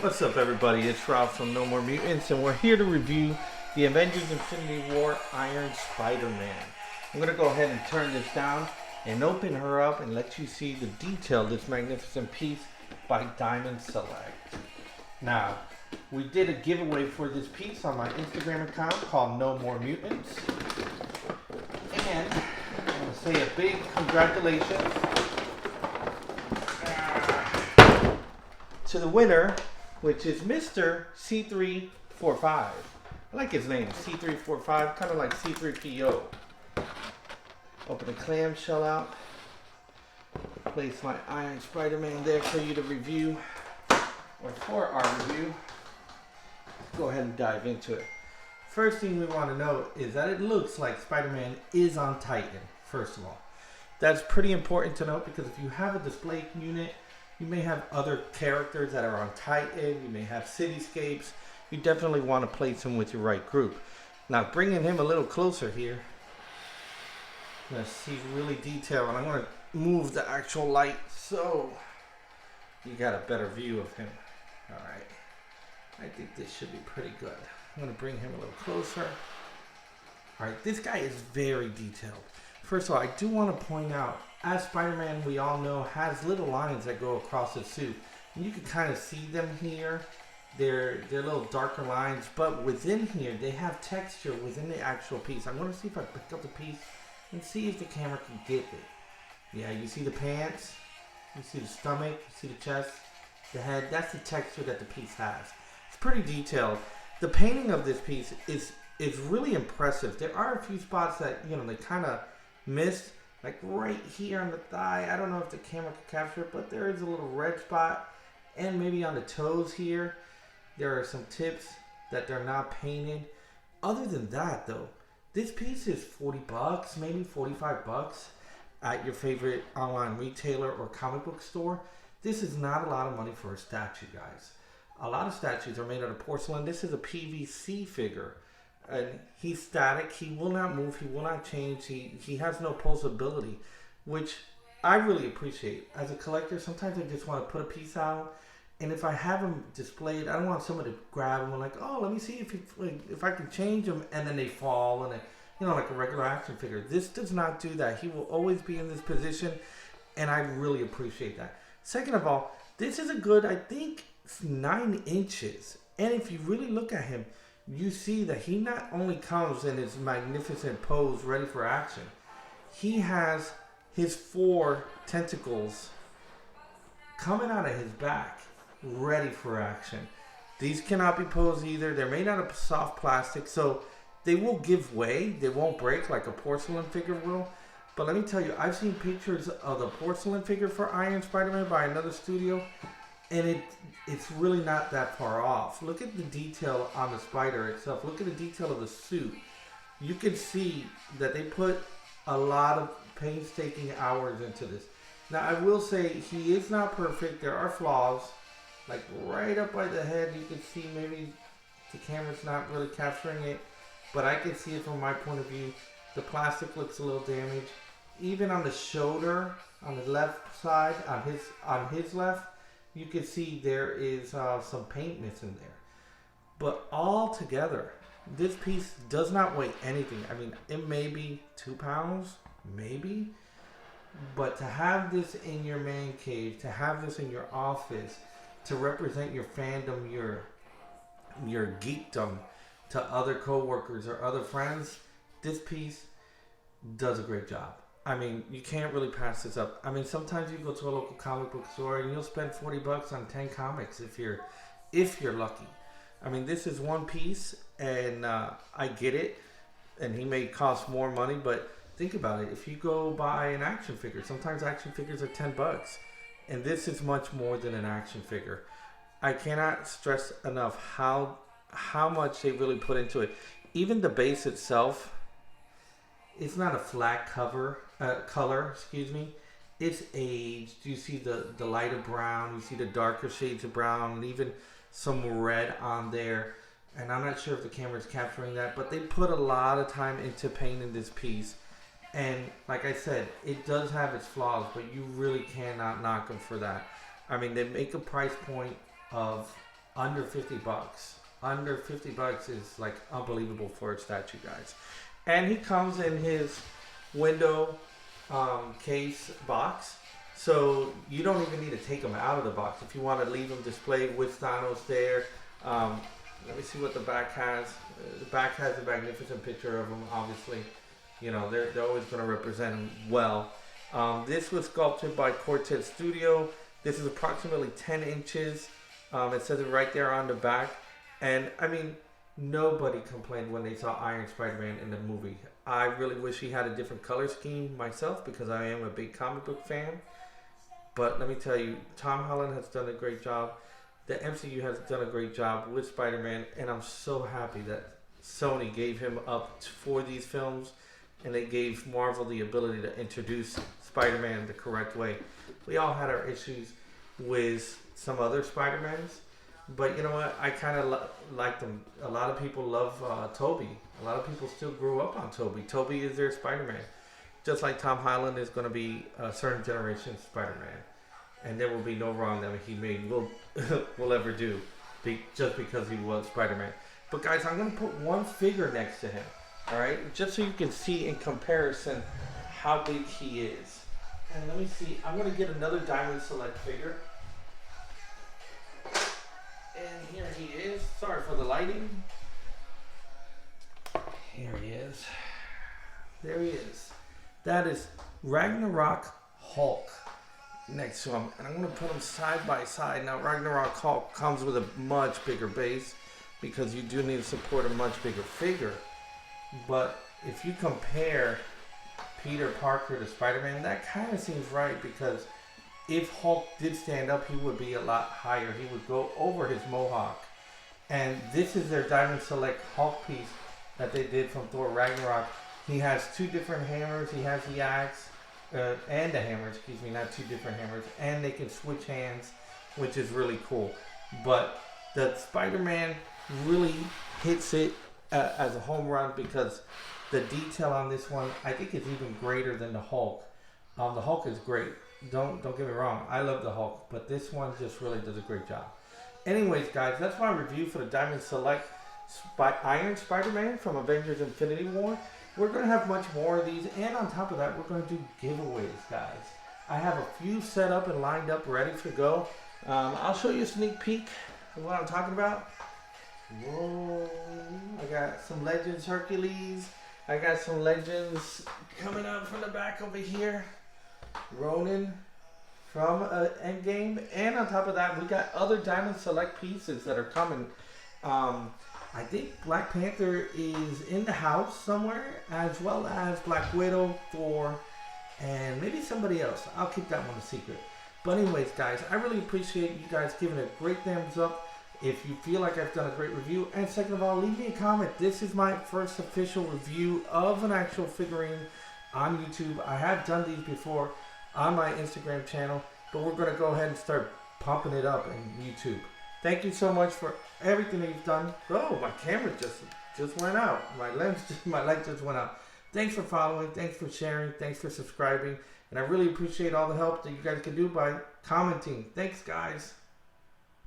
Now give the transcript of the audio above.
What's up, everybody? It's Ralph from No More Mutants, and we're here to review the Avengers Infinity War Iron Spider-Man. I'm going to go ahead and turn this down and open her up and let you see the detail of this magnificent piece by Diamond Select. Now, we did a giveaway for this piece on my Instagram account called No More Mutants. And I want to say a big congratulations to the winner, which is Mr. C345. I like his name, C345, kind of like C3PO. Open the clamshell out. Place my Iron Spider-Man there for you to review, or for our review. Go ahead and dive into it. First thing we want to know is that it looks like Spider-Man is on Titan, first of all. That's pretty important to note because if you have a display unit, you may have other characters that are on Titan. You may have cityscapes. You definitely want to place him with your right group. Now, bringing him a little closer here. Let's see really detailed. And I'm going to move the actual light so you got a better view of him. All right. I think this should be pretty good. I'm going to bring him a little closer. All right. This guy is very detailed. First of all, I do want to point out, as Spider-Man, we all know, has little lines that go across his suit. And you can kind of see them here. They're little darker lines, but within here, they have texture within the actual piece. I'm going to see if I pick up the piece and see if the camera can get it. Yeah, you see the pants, you see the stomach, you see the chest, the head. That's the texture that the piece has. It's pretty detailed. The painting of this piece is really impressive. There are a few spots that, you know, they kind of missed. Like right here on the thigh, I don't know if the camera can capture it, but there is a little red spot. And maybe on the toes here, there are some tips that they're not painted. Other than that, though, this piece is $40, maybe $45 at your favorite online retailer or comic book store. This is not a lot of money for a statue, guys. A lot of statues are made out of porcelain. This is a PVC figure. And he's static. He will not move. He will not change. He has no pulsability, which I really appreciate. As a collector, sometimes I just want to put a piece out, and if I have him displayed, I don't want someone to grab him and like, oh, let me see if I can change him, and then they fall, and you know, like a regular action figure. This does not do that. He will always be in this position, and I really appreciate that. Second of all, this is a good, I think, 9 inches, and if you really look at him, you see that he not only comes in his magnificent pose ready for action, he has his 4 tentacles coming out of his back ready for action. These cannot be posed either. They're made out of soft plastic, so they will give way. They won't break like a porcelain figure will. But let me tell you, I've seen pictures of the porcelain figure for Iron Spider-Man by another studio, and it's really not that far off. Look at the detail on the spider itself. Look at the detail of the suit. You can see that they put a lot of painstaking hours into this. Now, I will say he is not perfect. There are flaws. Like right up by the head, you can see maybe the camera's not really capturing it, but I can see it from my point of view. The plastic looks a little damaged. Even on the shoulder, on the left side, on his left, you can see there is some paint missing there. But all together, this piece does not weigh anything. I mean, it may be 2 pounds, maybe. But to have this in your man cave, to have this in your office, to represent your fandom, your geekdom to other coworkers or other friends, this piece does a great job. I mean, you can't really pass this up. I mean, sometimes you go to a local comic book store and you'll spend $40 on 10 comics if you're lucky. I mean, this is one piece, and I get it, and he may cost more money, but think about it. If you go buy an action figure, sometimes action figures are $10, and this is much more than an action figure. I cannot stress enough how much they really put into it. Even the base itself, it's not a flat color, It's aged. You see the lighter brown, you see the darker shades of brown, and even some red on there. And I'm not sure if the camera's capturing that, but they put a lot of time into painting this piece. And like I said, it does have its flaws, but you really cannot knock them for that. I mean, they make a price point of under 50 bucks. Under 50 bucks is like unbelievable for a statue, guys. And he comes in his window case box, so you don't even need to take him out of the box if you want to leave him displayed with Thanos there. Let me see what the back has. The back has a magnificent picture of him, obviously. You know, they're always going to represent him well. This was sculpted by Cortes Studio. This is approximately 10 inches. It says it right there on the back. And, I mean, nobody complained when they saw Iron Spider-Man in the movie. I really wish he had a different color scheme myself because I am a big comic book fan. But let me tell you, Tom Holland has done a great job. The MCU has done a great job with Spider-Man, and I'm so happy that Sony gave him up for these films, and they gave Marvel the ability to introduce Spider-Man the correct way. We all had our issues with some other Spider-Mans, but you know what? I kind of like them. A lot of people love Tobey. A lot of people still grew up on Tobey. Tobey is their Spider-Man. Just like Tom Holland is going to be a certain generation's Spider-Man. And there will be no wrong that he will ever do just because he was Spider-Man. But guys, I'm going to put one figure next to him. Alright? Just so you can see in comparison how big he is. And let me see. I'm going to get another Diamond Select figure. And here he is. Sorry for the lighting. Here he is. There he is. That is Ragnarok Hulk next to him. And I'm going to put them side by side. Now, Ragnarok Hulk comes with a much bigger base because you do need to support a much bigger figure. But if you compare Peter Parker to Spider-Man, that kind of seems right because if Hulk did stand up, he would be a lot higher. He would go over his mohawk. And this is their Diamond Select Hulk piece that they did from Thor Ragnarok. He has two different hammers. He has the axe and the hammer, excuse me, not two different hammers. And they can switch hands, which is really cool. But the Spider-Man really hits it as a home run because the detail on this one, I think, is even greater than the Hulk. The Hulk is great. Don't get me wrong. I love the Hulk, but this one just really does a great job. Anyways, guys, that's my review for the Diamond Select Iron Spider-Man from Avengers Infinity War. We're going to have much more of these, and on top of that, we're going to do giveaways, guys. I have a few set up and lined up, ready to go. I'll show you a sneak peek of what I'm talking about. Whoa, I got some Legends Hercules. I got some Legends coming up from the back over here. Ronin from Endgame. And on top of that, we got other Diamond Select pieces that are coming. I think Black Panther is in the house somewhere, as well as Black Widow, Thor, and maybe somebody else. I'll keep that one a secret. But anyways, guys, I really appreciate you guys giving it a great thumbs up if you feel like I've done a great review. And second of all, leave me a comment. This is my first official review of an actual figurine on YouTube. I have done these before on my Instagram channel, but we're going to go ahead and start pumping it up in YouTube. Thank you so much for everything that you've done. Oh, my camera just went out. My light just went out. Thanks for following. Thanks for sharing. Thanks for subscribing. And I really appreciate all the help that you guys can do by commenting. Thanks, guys.